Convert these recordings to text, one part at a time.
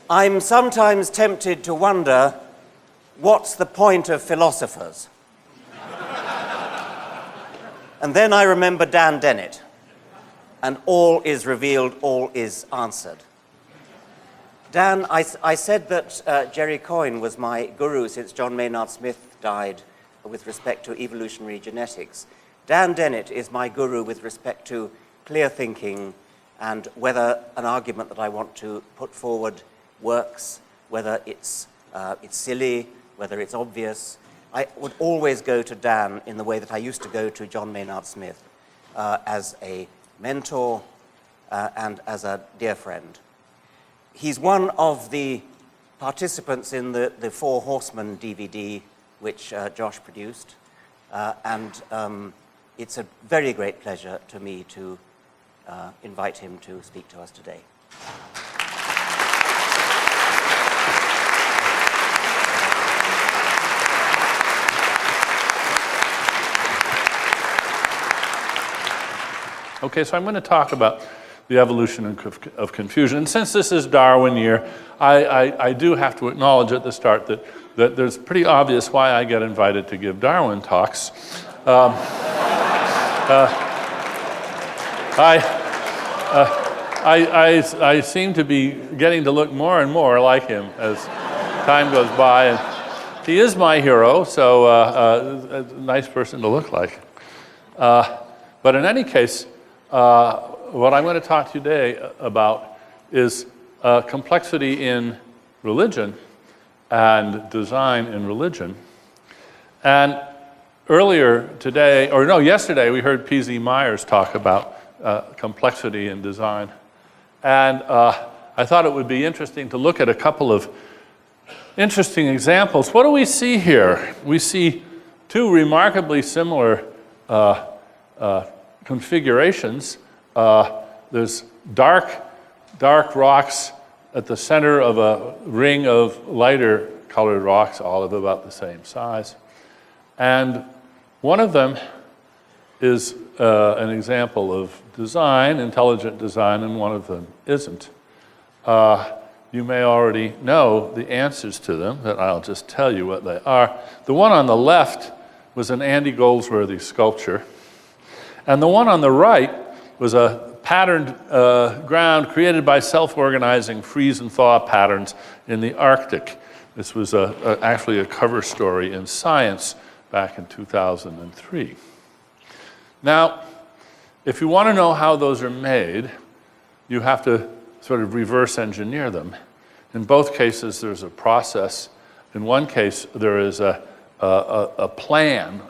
I'm sometimes tempted to wonder, what's the point of philosophers? And then I remember Dan Dennett, and all is revealed, all is answered. Dan, I said that Jerry Coyne was my guru since John Maynard Smith died with respect to evolutionary genetics. Dan Dennett is my guru with respect to clear thinking and whether an argument that I want to put forward works, whether it's silly, whether it's obvious. I would always go to Dan in the way that I used to go to John Maynard Smith as a mentor and as a dear friend. He's one of the participants in the Four Horsemen DVD, which Josh produced, and it's a very great pleasure to me to invite him to speak to us today. Okay, so I'm going to talk about the evolution of confusion. And since this is Darwin year, I do have to acknowledge at the start that there's pretty obvious why I get invited to give Darwin talks. I seem to be getting to look more and more like him as time goes by. And he is my hero, so a nice person to look like. But in any case, what I'm going to talk to you today about is complexity in religion and design in religion. And earlier today, or no, yesterday, we heard P.Z. Myers talk about complexity in design. And I thought it would be interesting to look at a couple of interesting examples. What do we see here? We see two remarkably similar configurations. There's dark rocks at the center of a ring of lighter colored rocks, all of about the same size. And one of them is an example of design, intelligent design, and one of them isn't. You may already know the answers to them, but I'll just tell you what they are. The one on the left was an Andy Goldsworthy sculpture. And the one on the right was a patterned ground created by self-organizing freeze and thaw patterns in the Arctic. This was actually a cover story in Science back in 2003. Now, if you want to know how those are made, you have to sort of reverse engineer them. In both cases, there's a process. In one case, there is a plan,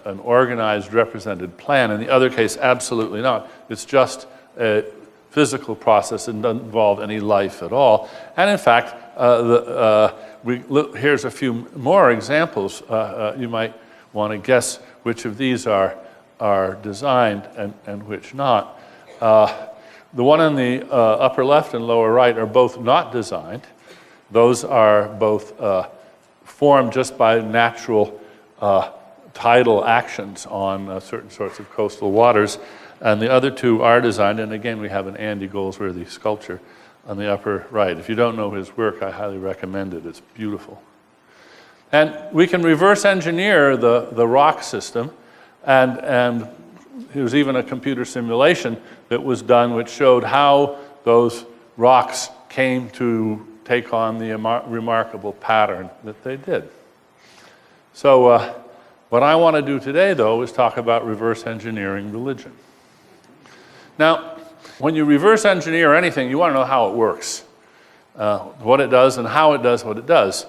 an organized, represented plan. In the other case, absolutely not. It's just a physical process and doesn't involve any life at all. And in fact, here's a few more examples. You might want to guess which of these are designed and which not. The one in the upper left and lower right are both not designed. Those are both formed just by natural tidal actions on certain sorts of coastal waters. And the other two are designed, and again, we have an Andy Goldsworthy sculpture on the upper right. If you don't know his work, I highly recommend it. It's beautiful. And we can reverse engineer the rock system, and there's even a computer simulation that was done which showed how those rocks came to take on the remarkable pattern that they did. So what I want to do today, though, is talk about reverse engineering religion. Now, when you reverse engineer anything, you want to know how it works, what it does and how it does what it does.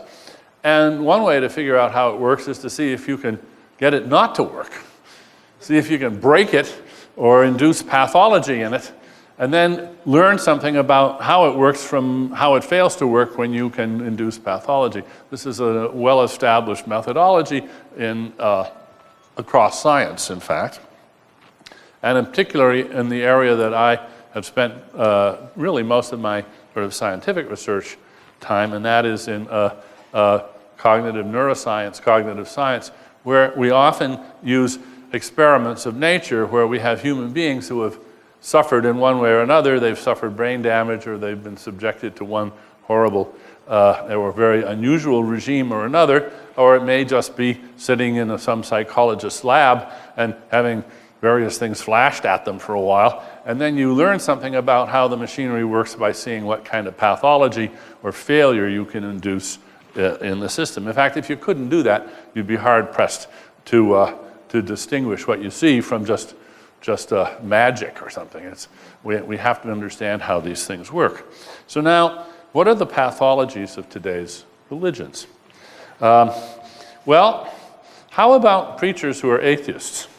And one way to figure out how it works is to see if you can get it not to work. See if you can break it or induce pathology in it, and then learn something about how it works from how it fails to work when you can induce pathology. This is a well-established methodology across science, in fact, and particularly in the area that I have spent really most of my sort of scientific research time, and that is in cognitive neuroscience, cognitive science, where we often use experiments of nature where we have human beings who have suffered in one way or another. They've suffered brain damage or they've been subjected to one horrible or very unusual regime or another, or it may just be sitting in some psychologist's lab and having various things flashed at them for a while, and then you learn something about how the machinery works by seeing what kind of pathology or failure you can induce in the system. In fact, if you couldn't do that, you'd be hard-pressed to distinguish what you see from just magic or something. We have to understand how these things work. So now, what are the pathologies of today's religions? Well, how about preachers who are atheists?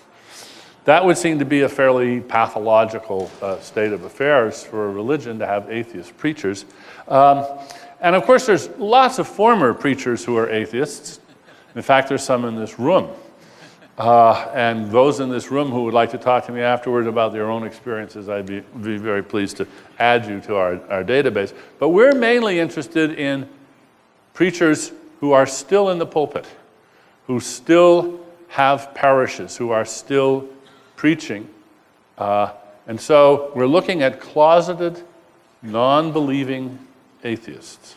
That would seem to be a fairly pathological state of affairs for a religion to have atheist preachers. And of course, there's lots of former preachers who are atheists. In fact, there's some in this room. And those in this room who would like to talk to me afterwards about their own experiences, I'd be very pleased to add you to our database. But we're mainly interested in preachers who are still in the pulpit, who still have parishes, who are still preaching. And so we're looking at closeted, non-believing atheists,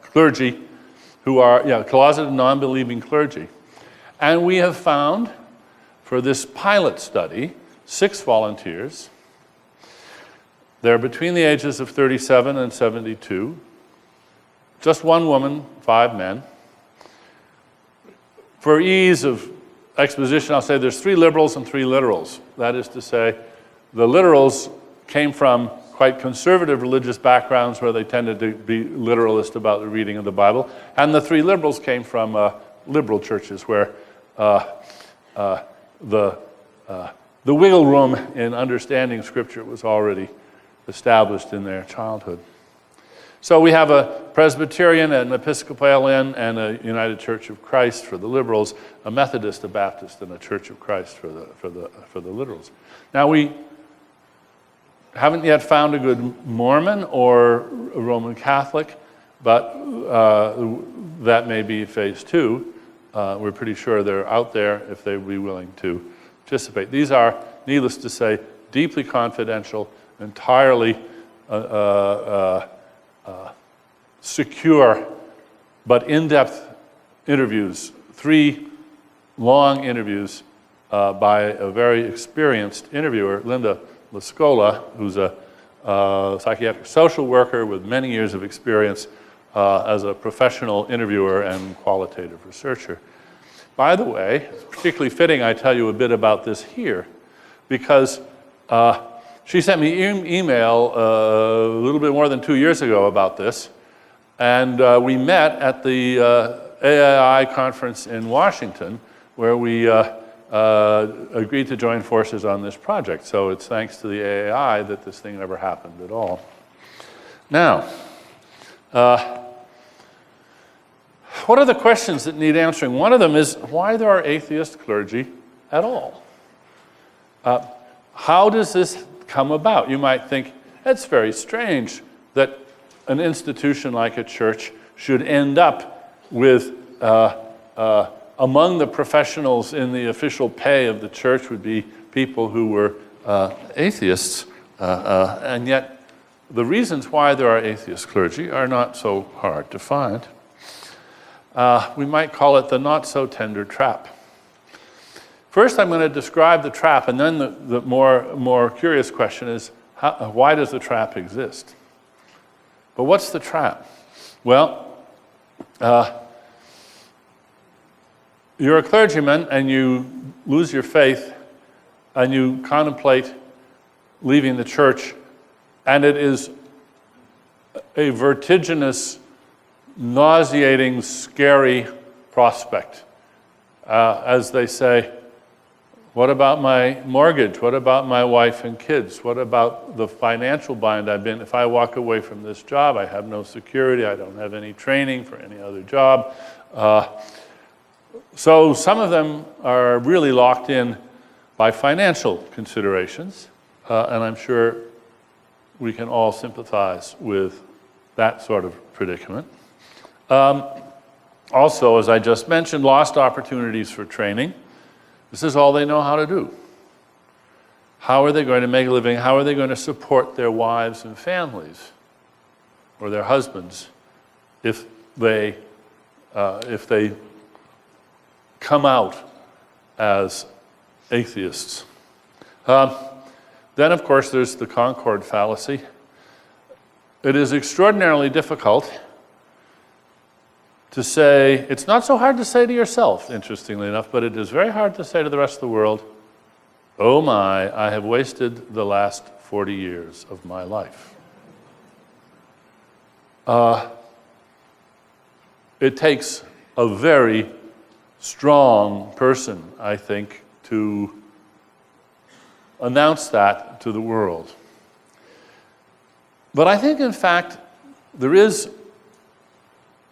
clergy who are, closeted, non-believing clergy. And we have found, for this pilot study, 6 volunteers. They're between the ages of 37 and 72. Just 1 woman, 5 men. For ease of exposition, I'll say there's 3 liberals and 3 literals. That is to say, the literals came from quite conservative religious backgrounds where they tended to be literalist about the reading of the Bible. And the 3 liberals came from liberal churches where the wiggle room in understanding Scripture was already established in their childhood. So we have a Presbyterian, an Episcopalian, and a United Church of Christ for the liberals, a Methodist, a Baptist, and a Church of Christ for the literals. Now we haven't yet found a good Mormon or a Roman Catholic, but that may be phase 2. We're pretty sure they're out there if they would be willing to participate. These are, needless to say, deeply confidential, entirely secure, but in-depth interviews, 3 long interviews by a very experienced interviewer, Linda Lascola, who's a psychiatric social worker with many years of experience as a professional interviewer and qualitative researcher. By the way, it's particularly fitting I tell you a bit about this here, because she sent me an email a little bit more than 2 years ago about this, and we met at the AAI conference in Washington, where we agreed to join forces on this project. So it's thanks to the AAI that this thing never happened at all. Now, what are the questions that need answering? One of them is why there are atheist clergy at all. How does this come about? You might think, it's very strange that an institution like a church should end up with, among the professionals in the official pay of the church would be people who were atheists, and yet the reasons why there are atheist clergy are not so hard to find. We might call it the not-so-tender trap. First, I'm going to describe the trap, and then the more curious question is, why does the trap exist? But what's the trap? Well, you're a clergyman, and you lose your faith, and you contemplate leaving the church, and it is a vertiginous, nauseating, scary prospect. As they say, what about my mortgage? What about my wife and kids? What about the financial bind I've been? If I walk away from this job, I have no security. I don't have any training for any other job. So some of them are really locked in by financial considerations, and I'm sure we can all sympathize with that sort of predicament. Also, as I just mentioned, lost opportunities for training. This is all they know how to do. How are they going to make a living? How are they going to support their wives and families? or their husbands if they come out as atheists. Then, of course, there's the Concord fallacy. It is extraordinarily difficult to say, it's not so hard to say to yourself, interestingly enough, but it is very hard to say to the rest of the world, oh my, I have wasted the last 40 years of my life. It takes a very strong person, I think, to announce that to the world. But I think, in fact, there is,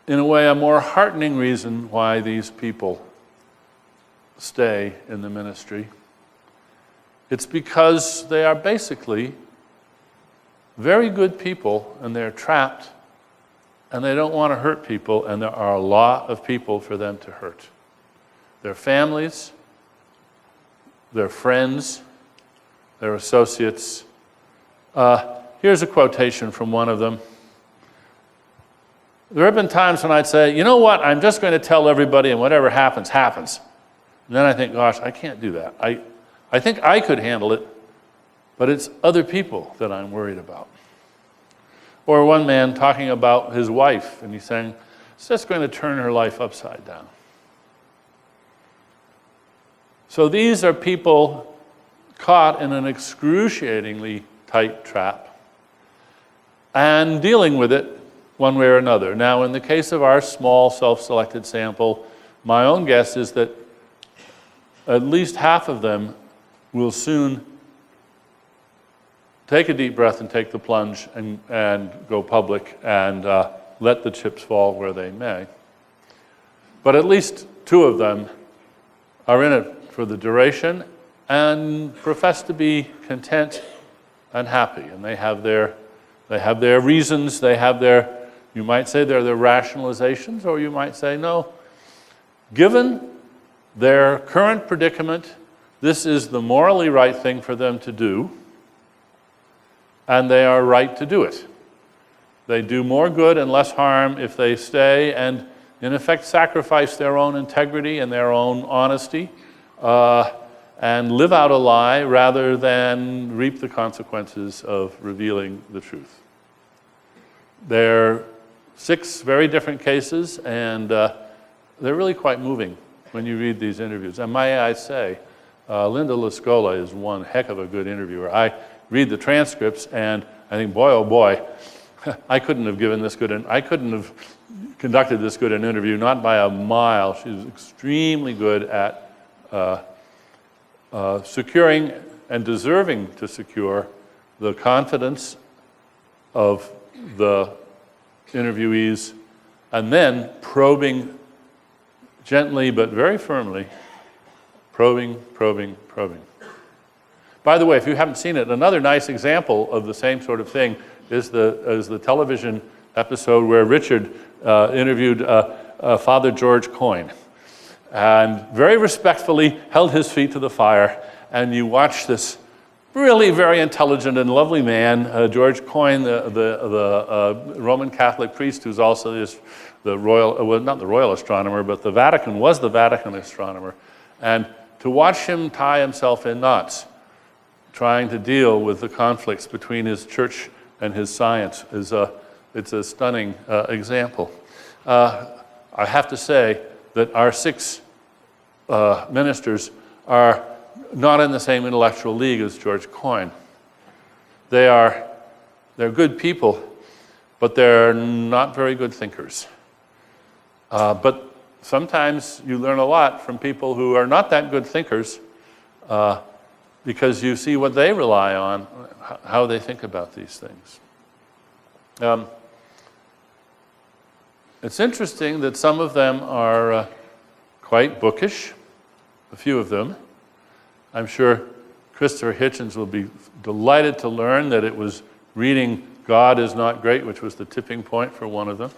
in a way, a more heartening reason why these people stay in the ministry. It's because they are basically very good people, and they're trapped, and they don't want to hurt people, and there are a lot of people for them to hurt. Their families, their friends, their associates. Here's a quotation from one of them. There have been times when I'd say, you know what, I'm just going to tell everybody, and whatever happens, happens. And then I think, gosh, I can't do that. I think I could handle it, but it's other people that I'm worried about. Or one man talking about his wife, and he's saying, it's just going to turn her life upside down. So these are people caught in an excruciatingly tight trap and dealing with it one way or another. Now, in the case of our small self-selected sample, my own guess is that at least half of them will soon take a deep breath and take the plunge and go public and let the chips fall where they may. But at least two of them are in it for the duration and profess to be content and happy. And they have their reasons, they have their, you might say they're their rationalizations, or you might say, no, given their current predicament, this is the morally right thing for them to do, and they are right to do it. They do more good and less harm if they stay and, in effect, sacrifice their own integrity and their own honesty and live out a lie rather than reap the consequences of revealing the truth. There are 6 very different cases, and they're really quite moving when you read these interviews. And may I say, Linda Lascola is one heck of a good interviewer. I read the transcripts, and I think, boy, oh boy, I couldn't have conducted this good an interview, not by a mile. She's extremely good at securing and deserving to secure the confidence of the interviewees, and then probing gently but very firmly, probing. By the way, if you haven't seen it, another nice example of the same sort of thing is the television episode where Richard interviewed Father George Coyne, and very respectfully held his feet to the fire, and you watch this really very intelligent and lovely man, George Coyne, the Roman Catholic priest who's also the royal, well, not the royal astronomer, but the Vatican was the Vatican astronomer. And to watch him tie himself in knots, trying to deal with the conflicts between his church and his science, it's a stunning example. I have to say that our 6 ministers are not in the same intellectual league as George Coyne. They're good people, but they're not very good thinkers. But sometimes you learn a lot from people who are not that good thinkers because you see what they rely on, how they think about these things. It's interesting that some of them are quite bookish, a few of them. I'm sure Christopher Hitchens will be delighted to learn that it was reading God is Not Great, which was the tipping point for one of them.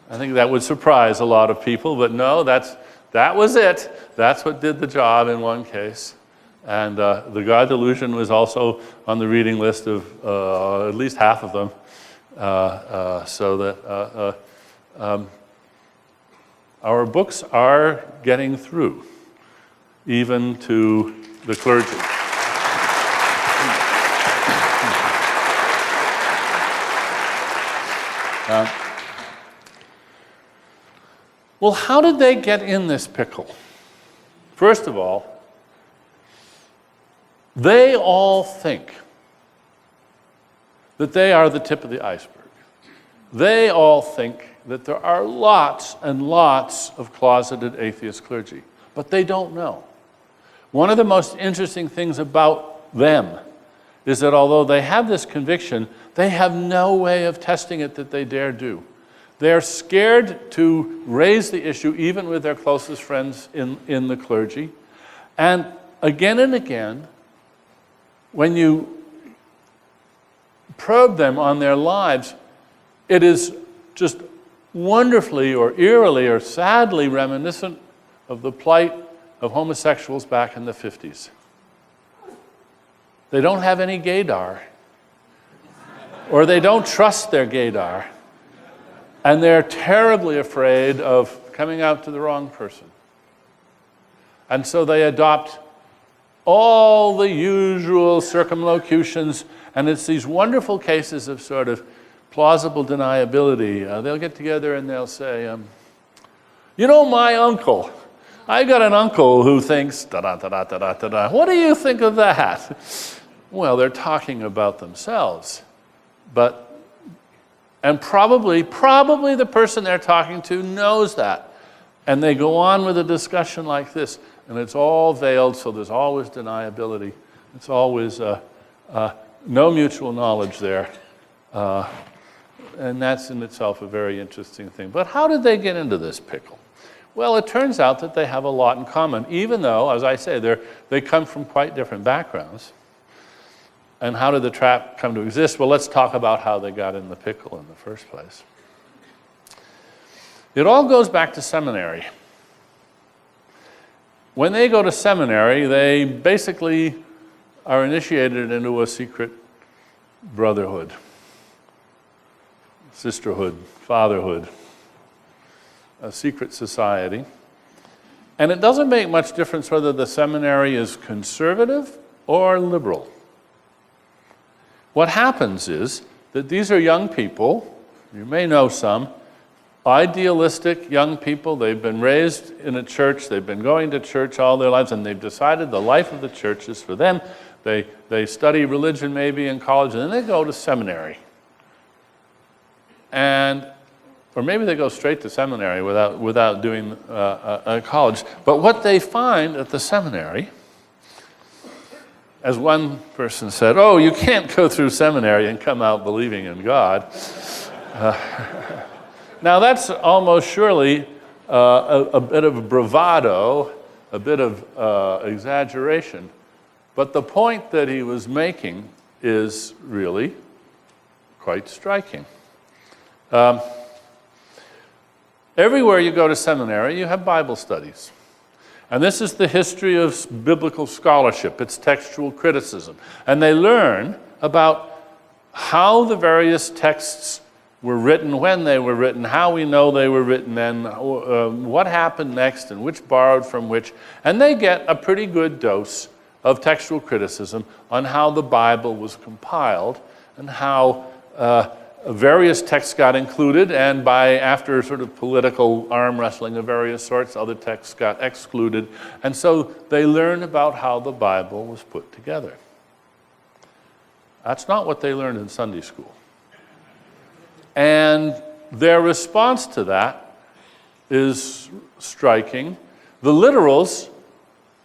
I think that would surprise a lot of people, but no, that was it. That's what did the job in one case. And the God Delusion was also on the reading list of at least half of them, so that our books are getting through, even to the clergy. Well, how did they get in this pickle? First of all, they all think that they are the tip of the iceberg. They all think that there are lots and lots of closeted atheist clergy, but they don't know. One of the most interesting things about them is that although they have this conviction, they have no way of testing it that they dare do. They're scared to raise the issue even with their closest friends in the clergy. And again, when you probe them on their lives, it is just wonderfully or eerily or sadly reminiscent of the plight of homosexuals back in the 50s. They don't have any gaydar, or they don't trust their gaydar, and they're terribly afraid of coming out to the wrong person. And so they adopt all the usual circumlocutions, and it's these wonderful cases of sort of plausible deniability. They'll get together and they'll say, you know, my uncle, I got an uncle who thinks da-da-da-da-da-da-da. What do you think of that? Well, they're talking about themselves. And probably the person they're talking to knows that. And they go on with a discussion like this, and it's all veiled, so there's always deniability. It's always no mutual knowledge there. And that's in itself a very interesting thing. But how did they get into this pickle? Well, it turns out that they have a lot in common, even though, as I say, they come from quite different backgrounds. And how did the trap come to exist? Well, let's talk about how they got in the pickle in the first place. It all goes back to seminary. When they go to seminary, they basically are initiated into a secret brotherhood, sisterhood, fatherhood, a secret society. And it doesn't make much difference whether the seminary is conservative or liberal. What happens is that these are young people, you may know some, idealistic young people. They've been raised in a church, they've been going to church all their lives, and they've decided the life of the church is for them. They study religion maybe in college, and then they go to seminary. Or maybe they go straight to seminary without doing a college. But what they find at the seminary, as one person said, oh, you can't go through seminary and come out believing in God. Now that's almost surely a bit of bravado, a bit of exaggeration. But the point that he was making is really quite striking. Everywhere you go to seminary, you have Bible studies. And this is the history of biblical scholarship. It's textual criticism. And they learn about how the various texts were written, when they were written, how we know they were written, and what happened next, and which borrowed from which. And they get a pretty good dose of textual criticism on how the Bible was compiled and how various texts got included, and after sort of political arm wrestling of various sorts, other texts got excluded. And so they learn about how the Bible was put together. That's not what they learned in Sunday school. And their response to that is striking. The literals,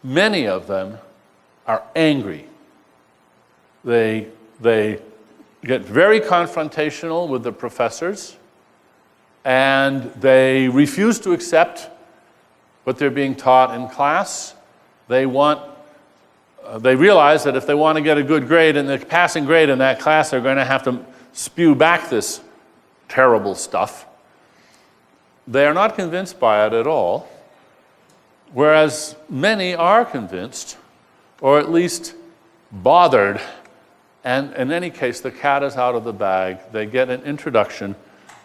many of them, are angry. They get very confrontational with the professors, and they refuse to accept what they're being taught in class. They realize that if they want to get a good grade and the passing grade in that class, they're going to have to spew back this terrible stuff. They are not convinced by it at all, whereas many are convinced or at least bothered. And in any case, the cat is out of the bag. They get an introduction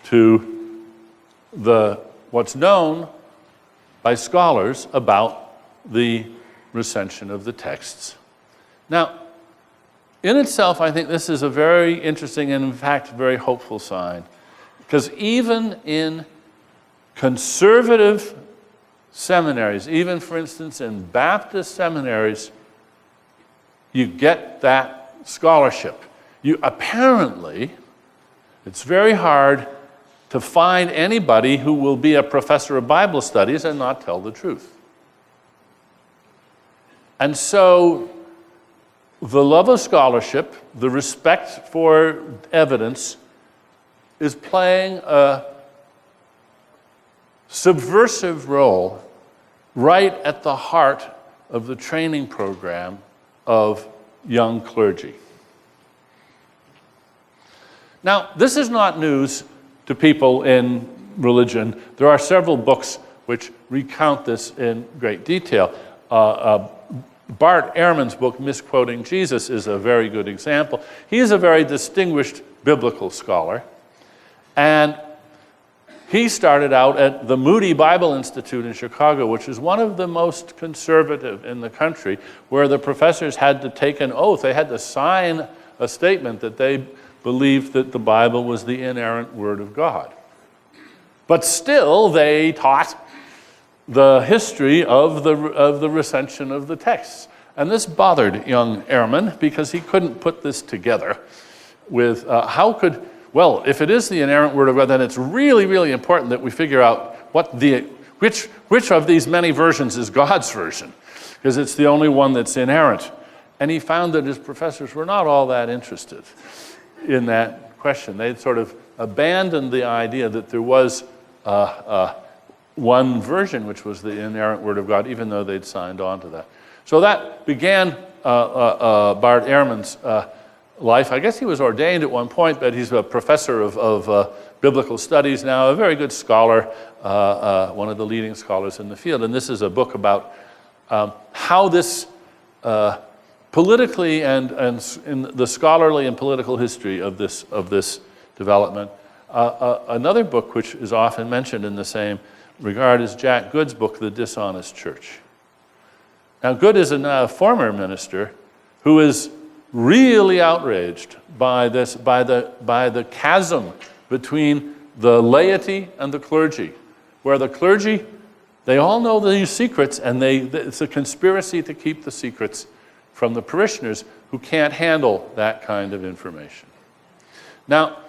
to what's known by scholars about the recension of the texts. Now, in itself, I think this is a very interesting and, in fact, very hopeful sign. Because even in conservative seminaries, even, for instance, in Baptist seminaries, you get that scholarship. Apparently, it's very hard to find anybody who will be a professor of Bible studies and not tell the truth. And so, the love of scholarship, the respect for evidence, is playing a subversive role right at the heart of the training program of young clergy. Now, this is not news to people in religion. There are several books which recount this in great detail. Bart Ehrman's book, Misquoting Jesus, is a very good example. He is a very distinguished biblical scholar, and he started out at the Moody Bible Institute in Chicago, which is one of the most conservative in the country, where the professors had to take an oath. They had to sign a statement that they believed that the Bible was the inerrant Word of God. But still, they taught the history of the recension of the texts. And this bothered young Ehrman because he couldn't put this together with well, if it is the inerrant Word of God, then it's really, really important that we figure out which of these many versions is God's version, because it's the only one that's inerrant. And he found that his professors were not all that interested in that question. They'd sort of abandoned the idea that there was one version which was the inerrant Word of God, even though they'd signed on to that. So that began Bart Ehrman's life. I guess he was ordained at one point, but he's a professor of biblical studies now, a very good scholar, one of the leading scholars in the field. And this is a book about how this politically and in the scholarly and political history of this development. Another book which is often mentioned in the same regard is Jack Good's book, The Dishonest Church. Now, Good is a former minister who is really outraged by the chasm between the laity and the clergy, where the clergy, they all know these secrets, and it's a conspiracy to keep the secrets from the parishioners who can't handle that kind of information. Now,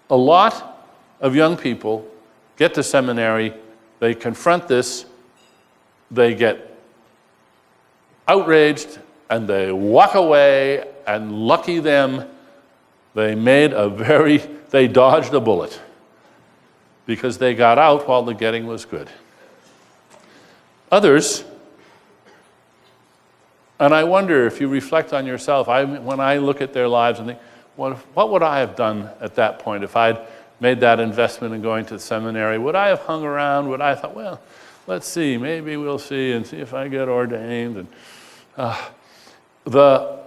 a lot of young people get to seminary, they confront this, they get outraged, and they walk away, and lucky them, they dodged a bullet, because they got out while the getting was good. Others, and I wonder if you reflect on yourself, when I look at their lives and think, what would I have done at that point if I'd made that investment in going to seminary? Would I have hung around? Would I have thought, well, let's see, maybe we'll see and see if I get ordained? And the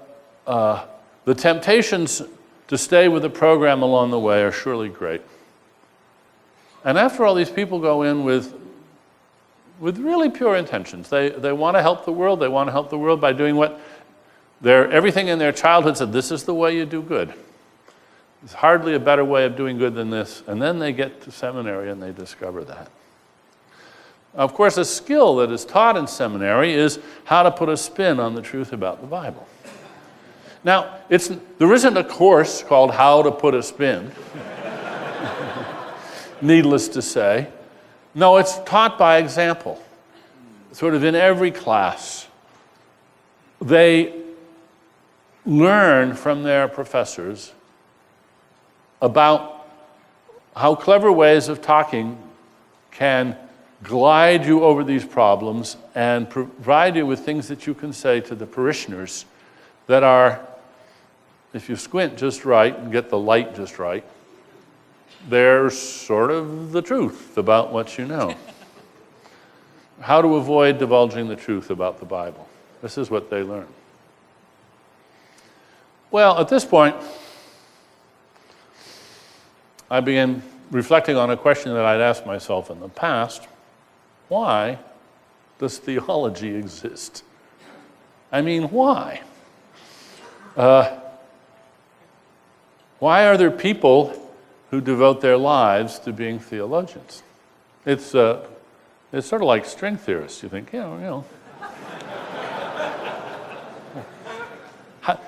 temptations to stay with the program along the way are surely great. And after all, these people go in with really pure intentions. They want to help the world. They want to help the world by doing what everything in their childhood said, this is the way you do good. There's hardly a better way of doing good than this. And then they get to seminary and they discover that. Of course, a skill that is taught in seminary is how to put a spin on the truth about the Bible. Now, there isn't a course called How to Put a Spin, needless to say. No, it's taught by example, sort of in every class. They learn from their professors about how clever ways of talking can glide you over these problems and provide you with things that you can say to the parishioners that are, if you squint just right and get the light just right, they're sort of the truth about what you know. How to avoid divulging the truth about the Bible. This is what they learn. Well, at this point, I began reflecting on a question that I'd asked myself in the past. Why does theology exist? I mean, why? Why are there people who devote their lives to being theologians? It's sort of like string theorists. You think,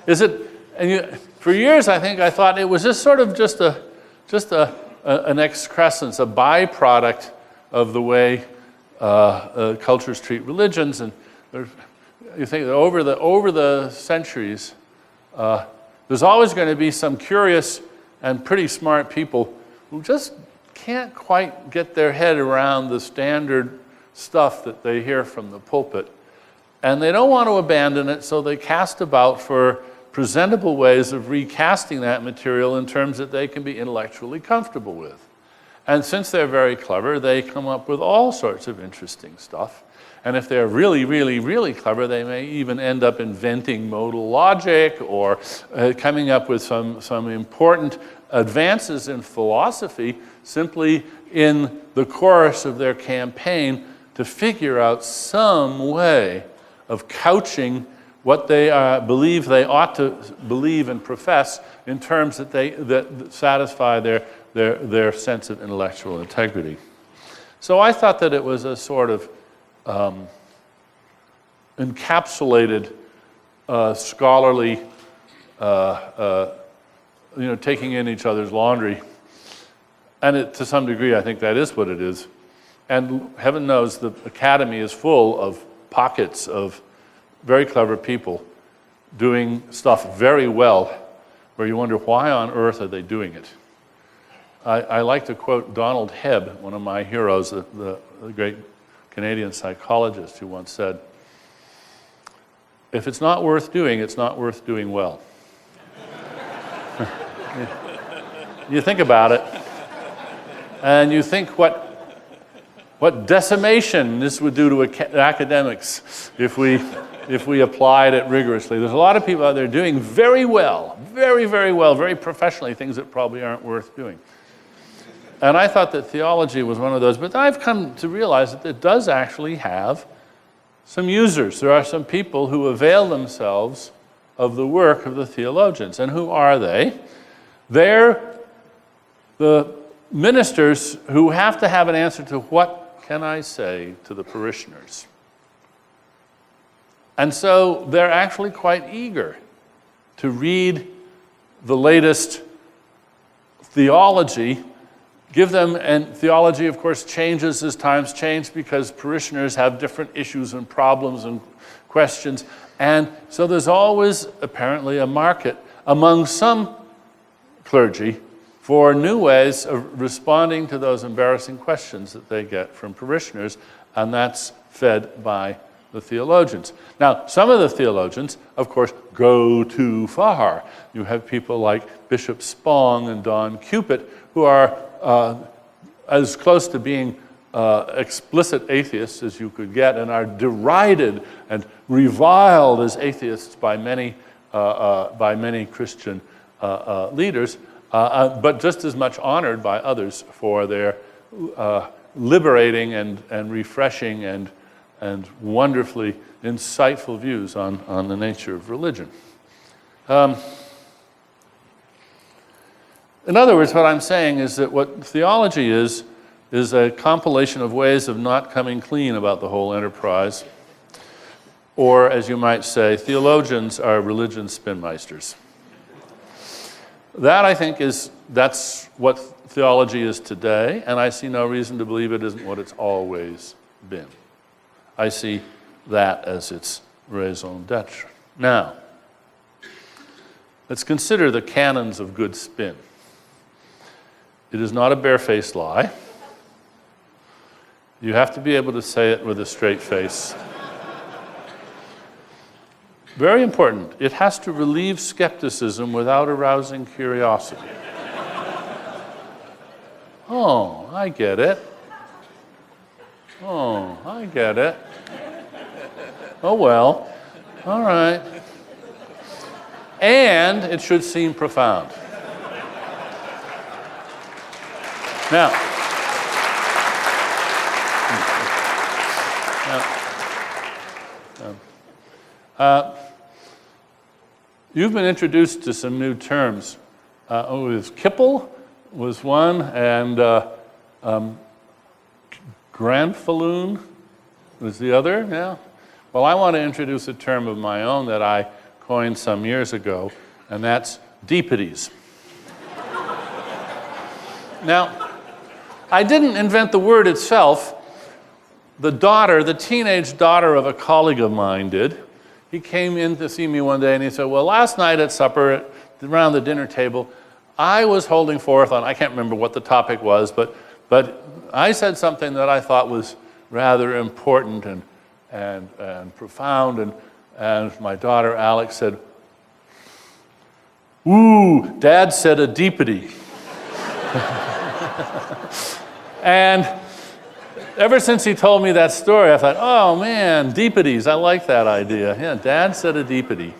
is it? And for years, I thought it was just sort of just an excrescence, a byproduct of the way cultures treat religions. And you think that over the centuries, there's always going to be some curious and pretty smart people who just can't quite get their head around the standard stuff that they hear from the pulpit. And they don't want to abandon it, so they cast about for presentable ways of recasting that material in terms that they can be intellectually comfortable with. And since they're very clever, they come up with all sorts of interesting stuff. And if they're really, really, really clever, they may even end up inventing modal logic or coming up with some important advances in philosophy simply in the course of their campaign to figure out some way of couching what they believe they ought to believe and profess in terms that satisfy their sense of intellectual integrity. So I thought that it was a sort of encapsulated scholarly, taking in each other's laundry. And to some degree, I think that is what it is. And heaven knows the academy is full of pockets of very clever people doing stuff very well, where you wonder, why on earth are they doing it? I like to quote Donald Hebb, one of my heroes, the great Canadian psychologist, who once said, "If it's not worth doing, it's not worth doing well." You think about it, and you think what decimation this would do to academics if we applied it rigorously. There's a lot of people out there doing very well, very, very well, very professionally, things that probably aren't worth doing. And I thought that theology was one of those, but I've come to realize that it does actually have some users. There are some people who avail themselves of the work of the theologians. And who are they? They're the ministers who have to have an answer to what can I say to the parishioners. And so they're actually quite eager to read the latest theology. Give them, and theology, of course, changes as times change because parishioners have different issues and problems and questions. And so there's always apparently a market among some clergy for new ways of responding to those embarrassing questions that they get from parishioners, and that's fed by the theologians. Now, some of the theologians, of course, go too far. You have people like Bishop Spong and Don Cupid, who are as close to being explicit atheists as you could get, and are derided and reviled as atheists by many Christian leaders, but just as much honored by others for their liberating and refreshing and wonderfully insightful views on the nature of religion. In other words, what I'm saying is that what theology is a compilation of ways of not coming clean about the whole enterprise. Or, as you might say, theologians are religion spinmeisters. That, I think, that's what theology is today, and I see no reason to believe it isn't what it's always been. I see that as its raison d'etre. Now, let's consider the canons of good spin. It is not a barefaced lie. You have to be able to say it with a straight face. Very important, it has to relieve skepticism without arousing curiosity. Oh, I get it. Oh, I get it. Oh, well. All right. And it should seem profound. Now, you've been introduced to some new terms. Kipple was one, and Granfalloon was the other. Yeah. Well, I want to introduce a term of my own that I coined some years ago, and that's deepities. Now, I didn't invent the word itself. The teenage daughter of a colleague of mine did. He came in to see me one day and he said, well, last night at supper, around the dinner table, I was holding forth on, I can't remember what the topic was, but I said something that I thought was rather important and profound, and my daughter Alex said, ooh, Dad said a deepity. And ever since he told me that story, I thought, oh man, deepities, I like that idea. Yeah, Dad said a deepity.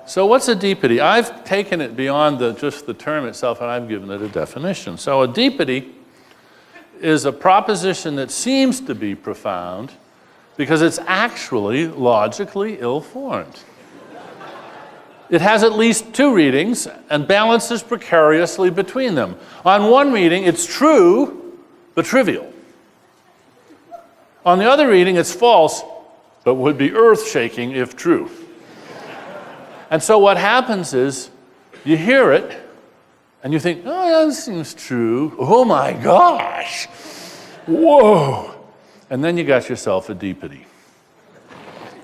So what's a deepity? I've taken it beyond just the term itself, and I've given it a definition. So a deepity is a proposition that seems to be profound because it's actually logically ill-formed. It has at least two readings and balances precariously between them. On one reading, it's true, but trivial. On the other reading, it's false, but would be earth-shaking if true. And so what happens is, you hear it, and you think, oh, that seems true. Oh my gosh, whoa. And then you got yourself a deepity.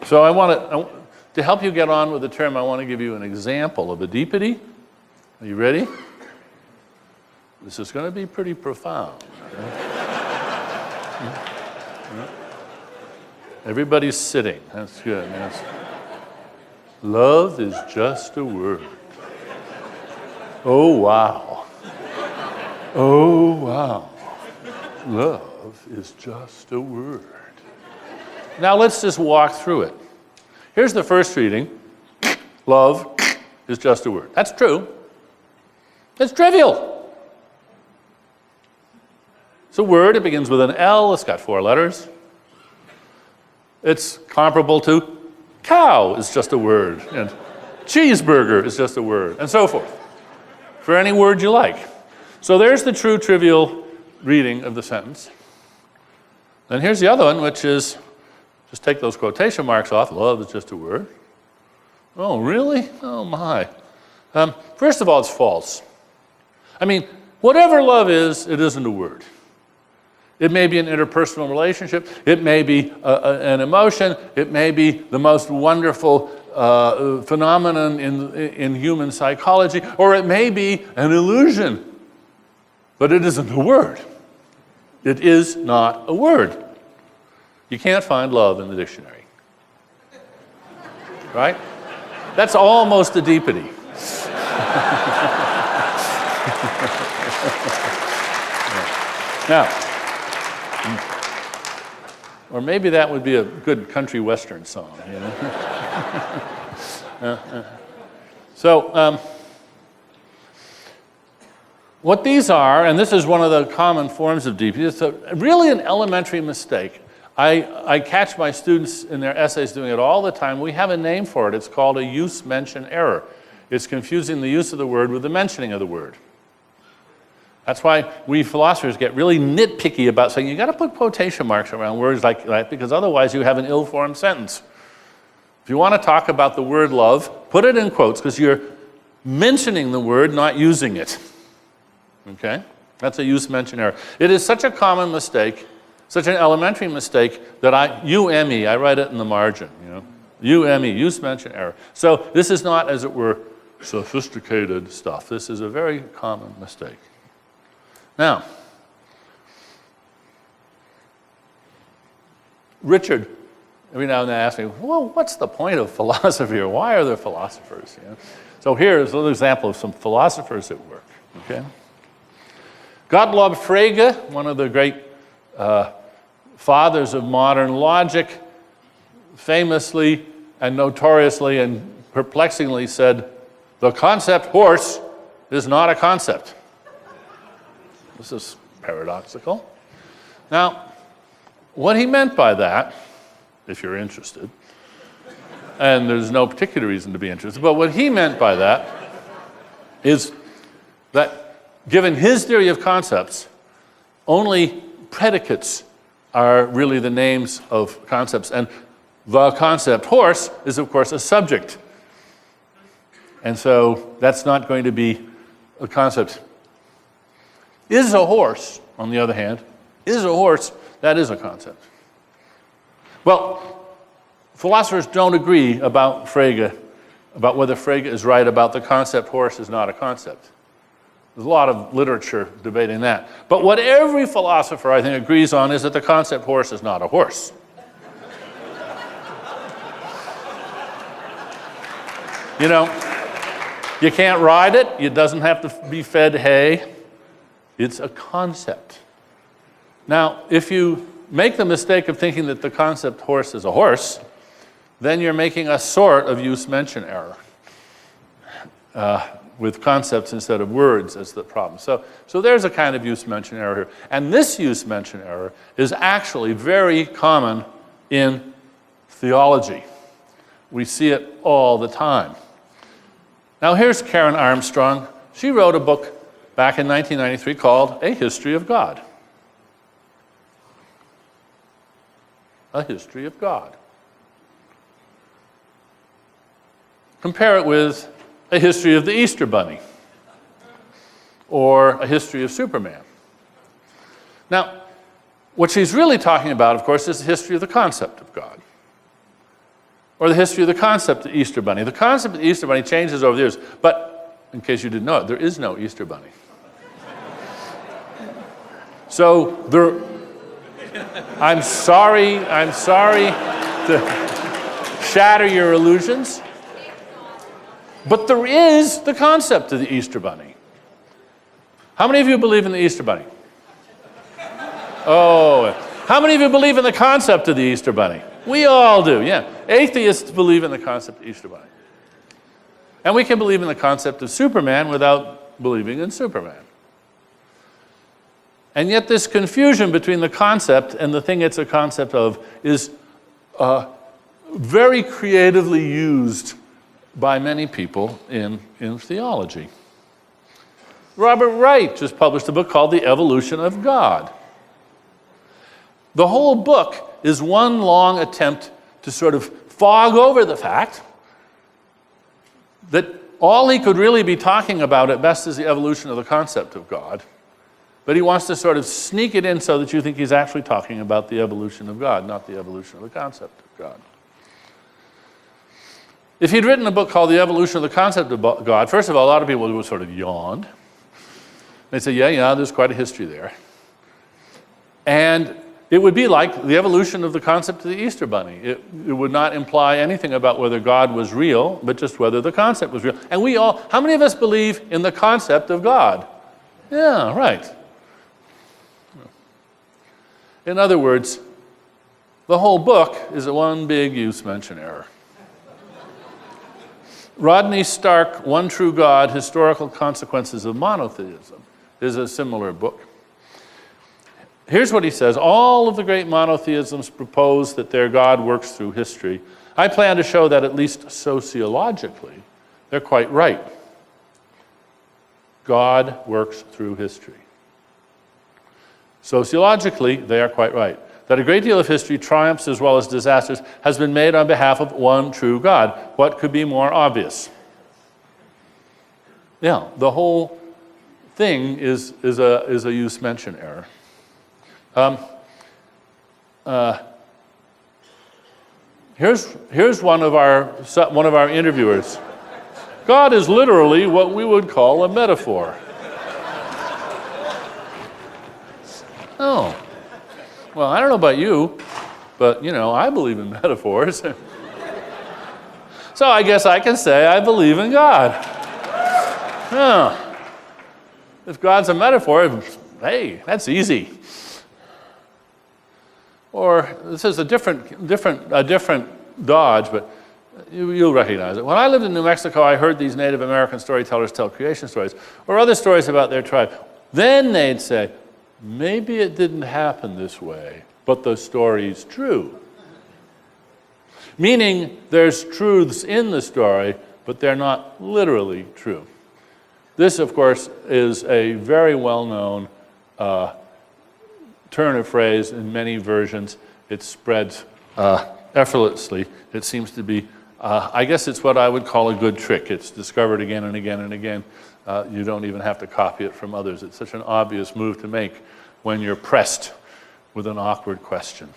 So to help you get on with the term, I want to give you an example of a deepity. Are you ready? This is going to be pretty profound. Everybody's sitting. That's good. Yes. Love is just a word. Oh, wow. Oh, wow. Love is just a word. Now let's just walk through it. Here's the first reading. Love is just a word. That's true. It's trivial. It's a word. It begins with an L. It's got 4 letters. It's comparable to cow is just a word, and cheeseburger is just a word, and so forth, for any word you like. So there's the true trivial reading of the sentence. Then here's the other one, which is, just take those quotation marks off. Love is just a word. Oh, really? Oh, my. First of all, it's false. I mean, whatever love is, it isn't a word. It may be an interpersonal relationship. It may be an emotion. It may be the most wonderful phenomenon in human psychology, or it may be an illusion. But it isn't a word. It is not a word. You can't find love in the dictionary. Right? That's almost a deepity. Now, or maybe that would be a good country western song, you know? So, what these are, and this is one of the common forms of deepity, it's really an elementary mistake. I catch my students in their essays doing it all the time. We have a name for it. It's called a use-mention error. It's confusing the use of the word with the mentioning of the word. That's why we philosophers get really nitpicky about saying you got to put quotation marks around words like that, because otherwise you have an ill-formed sentence. If you want to talk about the word love, put it in quotes, because you're mentioning the word, not using it. Okay? That's a use-mention error. It is such a common mistake, such an elementary mistake, that UME, I write it in the margin, you know. UME, use-mention error. So this is not, as it were, sophisticated stuff. This is a very common mistake. Now, Richard every now and then asks me, well, what's the point of philosophy, or why are there philosophers? You know? So here's a little example of some philosophers at work. Okay? Gottlob Frege, one of the great fathers of modern logic, famously and notoriously and perplexingly said, the concept horse is not a concept. This is paradoxical. Now, what he meant by that, if you're interested, and there's no particular reason to be interested, but what he meant by that is that given his theory of concepts, only predicates are really the names of concepts, and the concept horse is, of course, a subject. And so that's not going to be a concept. Is a horse, on the other hand, is a horse, that is a concept. Well, philosophers don't agree about Frege, about whether Frege is right about the concept horse is not a concept. There's a lot of literature debating that. But what every philosopher, I think, agrees on is that the concept horse is not a horse. You know, you can't ride it. It doesn't have to be fed hay. It's a concept. Now, if you make the mistake of thinking that the concept horse is a horse, then you're making a sort of use-mention error with concepts instead of words as the problem. So there's a kind of use-mention error here. And this use-mention error is actually very common in theology. We see it all the time. Now here's Karen Armstrong. She wrote a book back in 1993 called A History of God. A History of God. Compare it with A History of the Easter Bunny or A History of Superman. Now, what she's really talking about, of course, is the history of the concept of God, or the history of the concept of the Easter Bunny. The concept of the Easter Bunny changes over the years, but in case you didn't know it, there is no Easter Bunny. So I'm sorry to shatter your illusions, but there is the concept of the Easter Bunny. How many of you believe in the Easter Bunny? Oh, how many of you believe in the concept of the Easter Bunny? We all do, yeah. Atheists believe in the concept of Easter Bunny. And we can believe in the concept of Superman without believing in Superman. And yet this confusion between the concept and the thing it's a concept of is very creatively used by many people in theology. Robert Wright just published a book called The Evolution of God. The whole book is one long attempt to sort of fog over the fact that all he could really be talking about at best is the evolution of the concept of God. But he wants to sort of sneak it in so that you think he's actually talking about the evolution of God, not the evolution of the concept of God. If he'd written a book called The Evolution of the Concept of God, first of all, a lot of people would sort of yawn. They'd say, yeah, there's quite a history there. And it would be like the evolution of the concept of the Easter Bunny. It would not imply anything about whether God was real, but just whether the concept was real. And we all, how many of us believe in the concept of God? Yeah, right. In other words, the whole book is a one big use-mention error. Rodney Stark, One True God, Historical Consequences of Monotheism, is a similar book. Here's what he says. All of the great monotheisms propose that their God works through history. I plan to show that at least sociologically, they're quite right. God works through history. Sociologically, they are quite right. That a great deal of history, triumphs as well as disasters, has been made on behalf of one true God. What could be more obvious? Yeah, the whole thing is a use-mention error. Here's one of our interviewers. God is literally what we would call a metaphor. Oh, well, I don't know about you, but I believe in metaphors. So I guess I can say I believe in God. If God's a metaphor, hey, that's easy. Or this is a different dodge, but You'll recognize it. When I lived in New Mexico, I heard these Native American storytellers tell creation stories or other stories about their tribe. Then they'd say, maybe it didn't happen this way, but the story's true. Meaning there's truths in the story, but they're not literally true. This, of course, is a very well-known turn of phrase in many versions. It spreads effortlessly. It seems to be, I guess it's what I would call a good trick. It's discovered again and again and again. You don't even have to copy it from others. It's such an obvious move to make when you're pressed with an awkward question.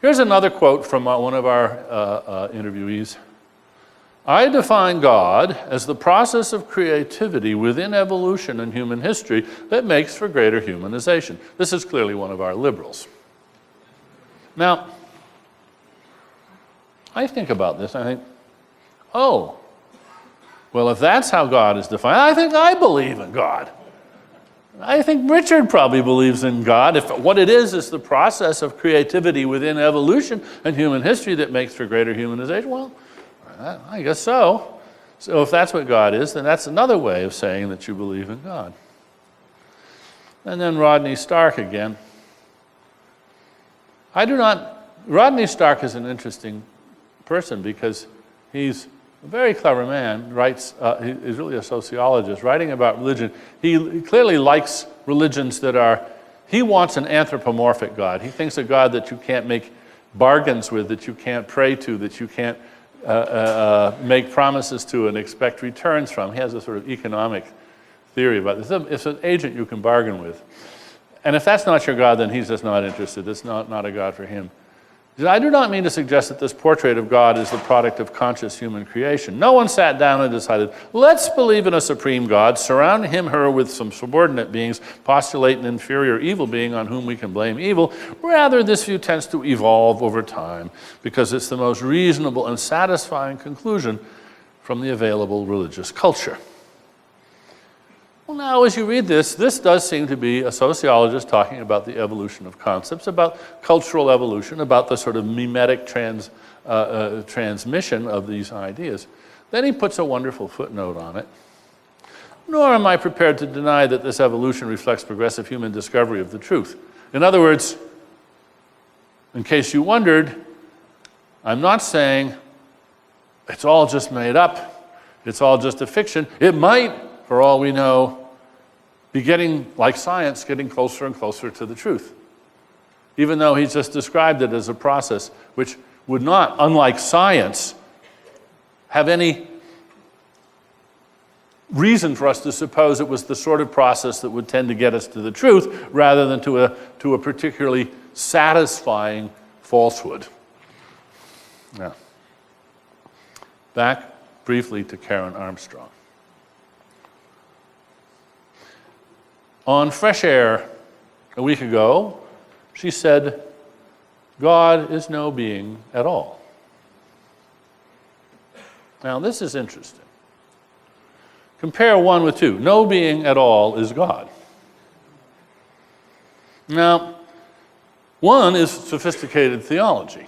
Here's another quote from one of our interviewees. I define God as the process of creativity within evolution and human history that makes for greater humanization. This is clearly one of our liberals. Now, I think about this, I think, oh, well, if that's how God is defined, I think I believe in God. I think Richard probably believes in God. If what it is the process of creativity within evolution and human history that makes for greater humanization, well, I guess so. So if that's what God is, then that's another way of saying that you believe in God. And then Rodney Stark again. Rodney Stark is an interesting person because he's a very clever man, writes, he's really a sociologist, writing about religion. He clearly likes religions that are, he wants an anthropomorphic God. He thinks a God that you can't make bargains with, that you can't pray to, that you can't make promises to and expect returns from. He has a sort of economic theory about this. It's an agent you can bargain with. And if that's not your God, then he's just not interested. It's not a God for him. I do not mean to suggest that this portrait of God is the product of conscious human creation. No one sat down and decided, let's believe in a supreme God, surround him, her with some subordinate beings, postulate an inferior evil being on whom we can blame evil. Rather, this view tends to evolve over time because it's the most reasonable and satisfying conclusion from the available religious culture. Well, now, as you read this does seem to be a sociologist talking about the evolution of concepts, about cultural evolution, about the sort of mimetic transmission of these ideas. Then he puts a wonderful footnote on it. Nor am I prepared to deny that this evolution reflects progressive human discovery of the truth. In other words, in case you wondered, I'm not saying it's all just made up, it's all just a fiction. It might, for all we know, be getting, like science, getting closer and closer to the truth. Even though he's just described it as a process which would not, unlike science, have any reason for us to suppose it was the sort of process that would tend to get us to the truth rather than to a particularly satisfying falsehood. Now, back briefly to Karen Armstrong. On Fresh Air a week ago, she said, God is no being at all. Now, this is interesting. Compare 1 with 2. No being at all is God. Now, 1 is sophisticated theology.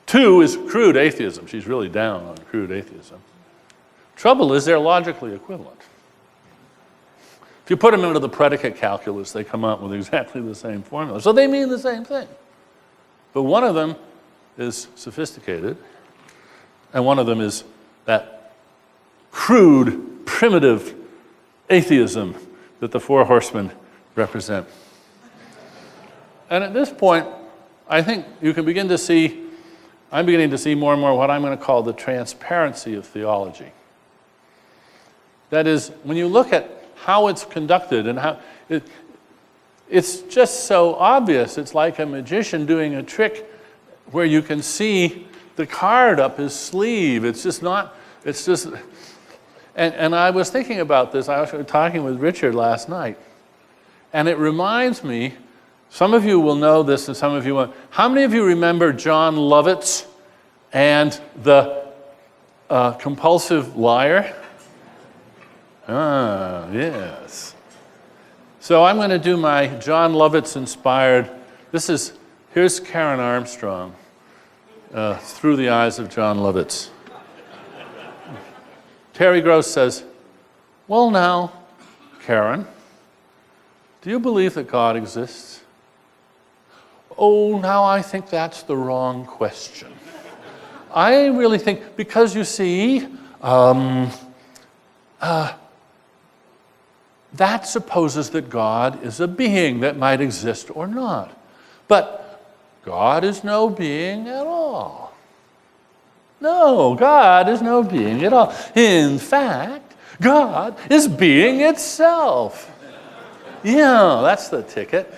2 is crude atheism. She's really down on crude atheism. Trouble is they're logically equivalent. If you put them into the predicate calculus, they come out with exactly the same formula. So they mean the same thing. But one of them is sophisticated, and one of them is that crude, primitive atheism that the Four Horsemen represent. And at this point, I think you can begin to see, I'm beginning to see more and more what I'm going to call the transparency of theology. That is, when you look at how it's conducted and how it's just so obvious. It's like a magician doing a trick where you can see the card up his sleeve. It's just, and I was thinking about this. I was talking with Richard last night, and it reminds me, some of you will know this and some of you won't. How many of you remember John Lovitz and the compulsive liar? Ah, yes. So I'm going to do my John Lovitz inspired, here's Karen Armstrong. through the eyes of John Lovitz. Terry Gross says, well now, Karen, do you believe that God exists? Oh, now I think that's the wrong question. I really think, because you see, that supposes that God is a being that might exist or not. But God is no being at all. No, God is no being at all. In fact, God is being itself. Yeah, that's the ticket.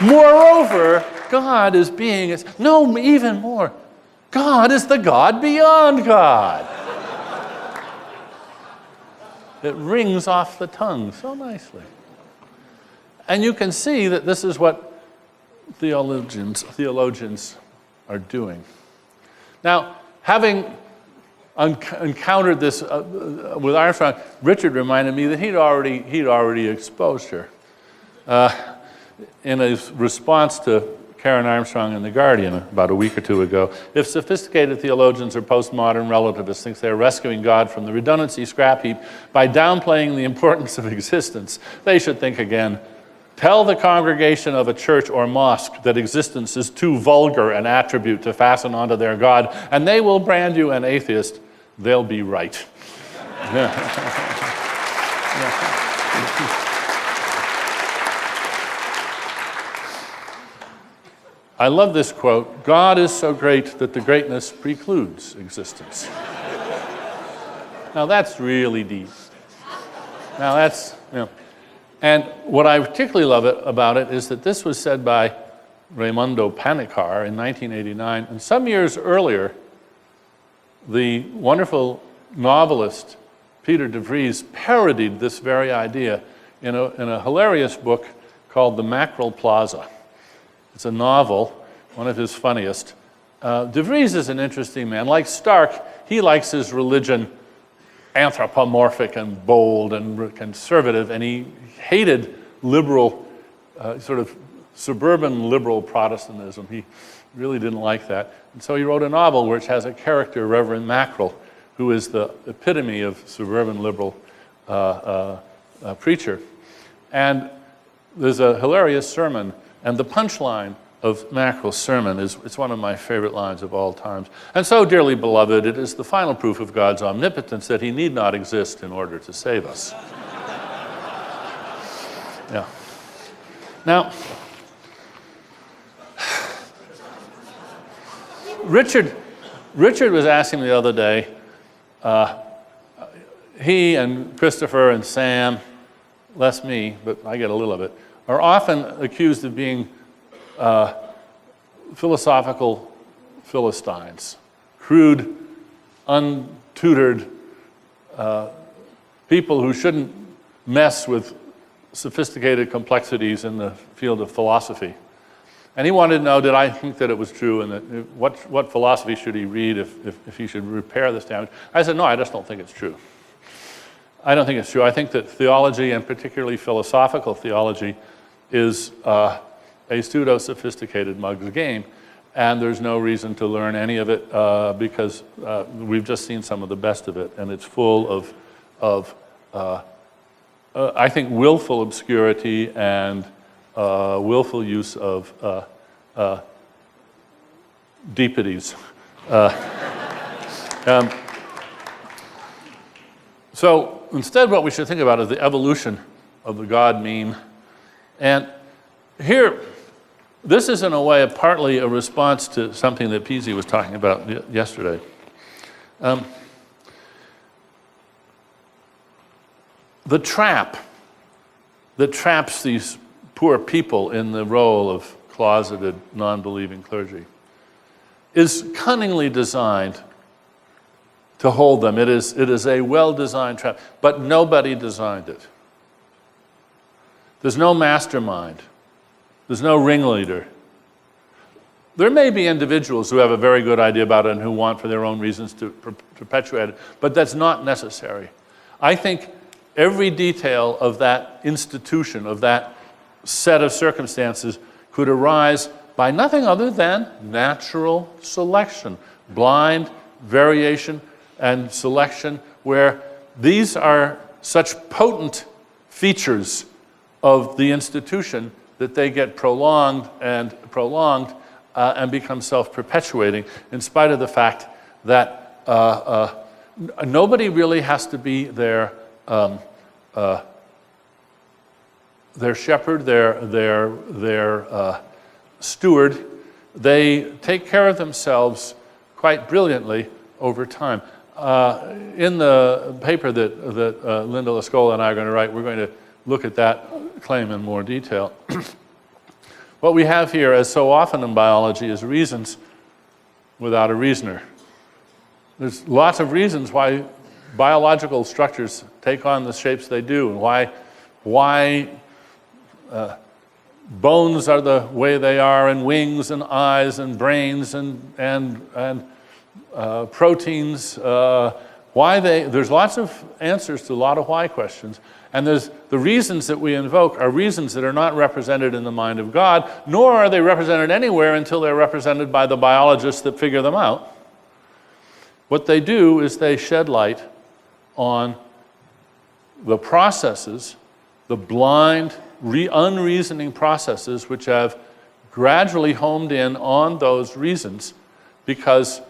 Moreover, God is being no, even more. God is the God beyond God. It rings off the tongue so nicely. And you can see that this is what theologians are doing. Now, having encountered this with Armstrong, Richard reminded me that he'd already exposed her. In his response to Karen Armstrong in The Guardian about a week or two ago, if sophisticated theologians or postmodern relativists think they're rescuing God from the redundancy scrap heap by downplaying the importance of existence, they should think again. Tell the congregation of a church or mosque that existence is too vulgar an attribute to fasten onto their God, and they will brand you an atheist. They'll be right. I love this quote, God is so great that the greatness precludes existence. Now that's really deep. Now that's, And what I particularly love about it is that this was said by Raimondo Panikkar in 1989, and some years earlier, the wonderful novelist Peter de Vries parodied this very idea in a hilarious book called The Mackerel Plaza. It's a novel, one of his funniest. De Vries is an interesting man. Like Stark, he likes his religion anthropomorphic and bold and conservative, and he hated liberal, sort of suburban liberal Protestantism. He really didn't like that. And so he wrote a novel which has a character, Reverend Mackerel, who is the epitome of suburban liberal preacher. And there's a hilarious sermon, and the punchline of Mackerel's sermon it's one of my favorite lines of all times. And so, dearly beloved, it is the final proof of God's omnipotence that he need not exist in order to save us. Yeah. Now, Richard was asking me the other day, he and Christopher and Sam, less me, but I get a little of it, are often accused of being philosophical Philistines, crude, untutored people who shouldn't mess with sophisticated complexities in the field of philosophy. And he wanted to know, did I think that it was true, and that what philosophy should he read if he should repair this damage? I said, no, I just don't think it's true. I don't think it's true. I think that theology, and particularly philosophical theology, is a pseudo-sophisticated mug's game, and there's no reason to learn any of it because we've just seen some of the best of it, and it's full of I think, willful obscurity and willful use of deepities. So instead, what we should think about is the evolution of the God meme. And here, this is in a way partly a response to something that Pashby was talking about yesterday. The trap that traps these poor people in the role of closeted, non-believing clergy is cunningly designed to hold them. It is a well-designed trap, but nobody designed it. There's no mastermind. There's no ringleader. There may be individuals who have a very good idea about it and who want, for their own reasons, to perpetuate it, but that's not necessary. I think every detail of that institution, of that set of circumstances could arise by nothing other than natural selection, blind variation and selection, where these are such potent features of the institution that they get prolonged and become self-perpetuating, in spite of the fact that nobody really has to be their shepherd, their steward. They take care of themselves quite brilliantly over time. In the paper that Linda Lascola and I are going to write, we're going to look at that claim in more detail. What we have here, as so often in biology, is reasons without a reasoner. There's lots of reasons why biological structures take on the shapes they do, and why bones are the way they are, and wings and eyes and brains and proteins. There's lots of answers to a lot of why questions. And there's the reasons that we invoke are reasons that are not represented in the mind of God, nor are they represented anywhere until they're represented by the biologists that figure them out. What they do is they shed light on the processes, the blind, unreasoning processes which have gradually homed in on those reasons, because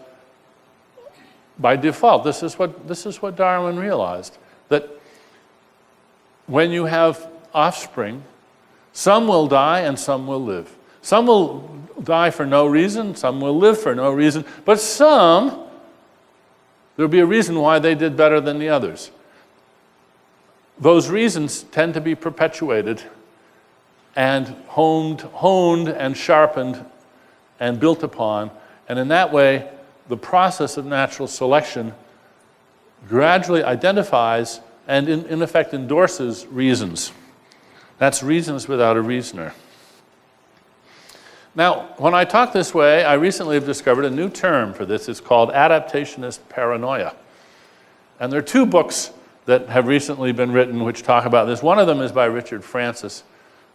by default, this is what Darwin realized, that when you have offspring, some will die and some will live. Some will die for no reason, some will live for no reason, but there'll be a reason why they did better than the others. Those reasons tend to be perpetuated and honed and sharpened and built upon, and in that way, the process of natural selection gradually identifies and in effect endorses reasons. That's reasons without a reasoner. Now, when I talk this way, I recently have discovered a new term for this. It's called adaptationist paranoia. And there are two books that have recently been written which talk about this. One of them is by Richard Francis,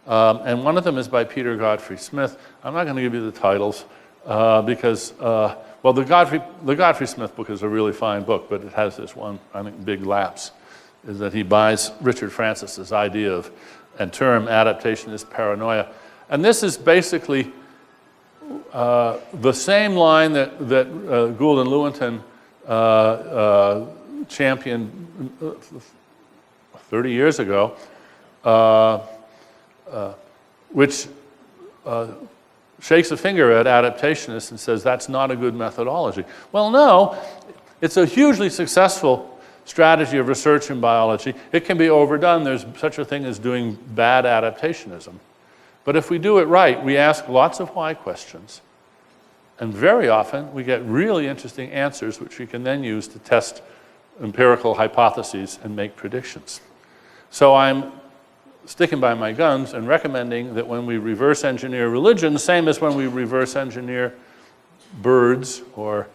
and one of them is by Peter Godfrey Smith. I'm not going to give you the titles because the Godfrey Smith book is a really fine book, but it has this one, I think, big lapse, is that he buys Richard Francis's idea of and term adaptationist paranoia. And this is basically the same line that Gould and Lewontin championed 30 years ago, which shakes a finger at adaptationists and says that's not a good methodology. Well, no, it's a hugely successful strategy of research in biology. It can be overdone. There's such a thing as doing bad adaptationism. But if we do it right, we ask lots of why questions. And very often, we get really interesting answers which we can then use to test empirical hypotheses and make predictions. So I'm sticking by my guns and recommending that when we reverse engineer religion, same as when we reverse engineer birds or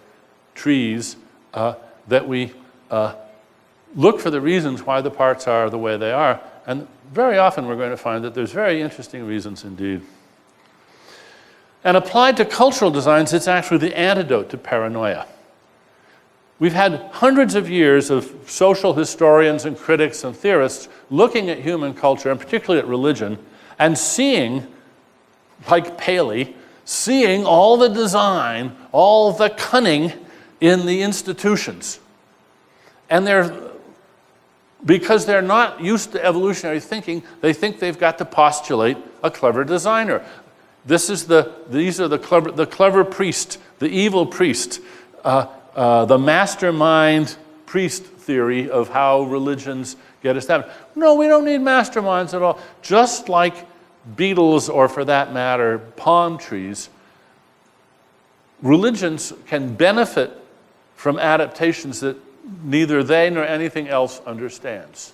trees, that we look for the reasons why the parts are the way they are. And very often we're going to find that there's very interesting reasons indeed. And applied to cultural designs, it's actually the antidote to paranoia. We've had hundreds of years of social historians and critics and theorists looking at human culture, and particularly at religion, and seeing, like Paley, seeing all the design, all the cunning in the institutions. And because they're not used to evolutionary thinking, they think they've got to postulate a clever designer. These are the clever priest, the evil priest, the mastermind priest theory of how religions get established. No, we don't need masterminds at all. Just like beetles, or for that matter, palm trees, religions can benefit from adaptations that neither they nor anything else understands.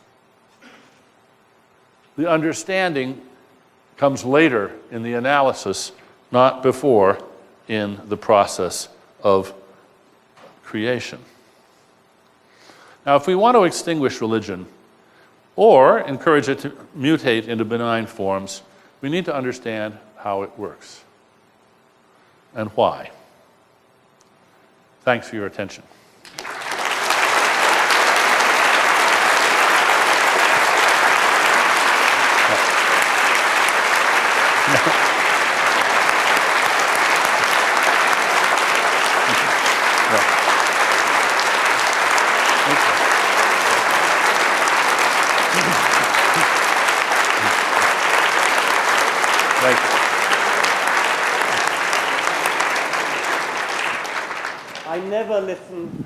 The understanding comes later in the analysis, not before in the process of creation. Now, if we want to extinguish religion or encourage it to mutate into benign forms, we need to understand how it works and why. Thanks for your attention. I never listened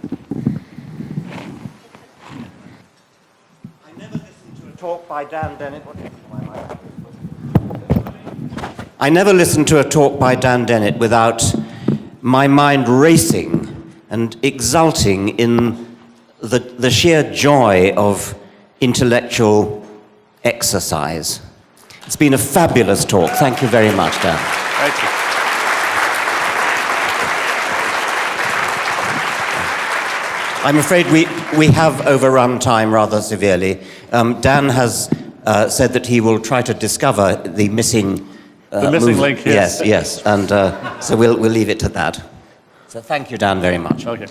to a talk by Dan Dennett. I never listened to a talk by Dan Dennett without my mind racing and exulting in the sheer joy of intellectual exercise. It's been a fabulous talk. Thank you very much, Dan. Thank you. I'm afraid we have overrun time rather severely. Dan has said that he will try to discover the missing link, yes. Yes, and so we'll leave it to that. So thank you, Dan, very much. Okay.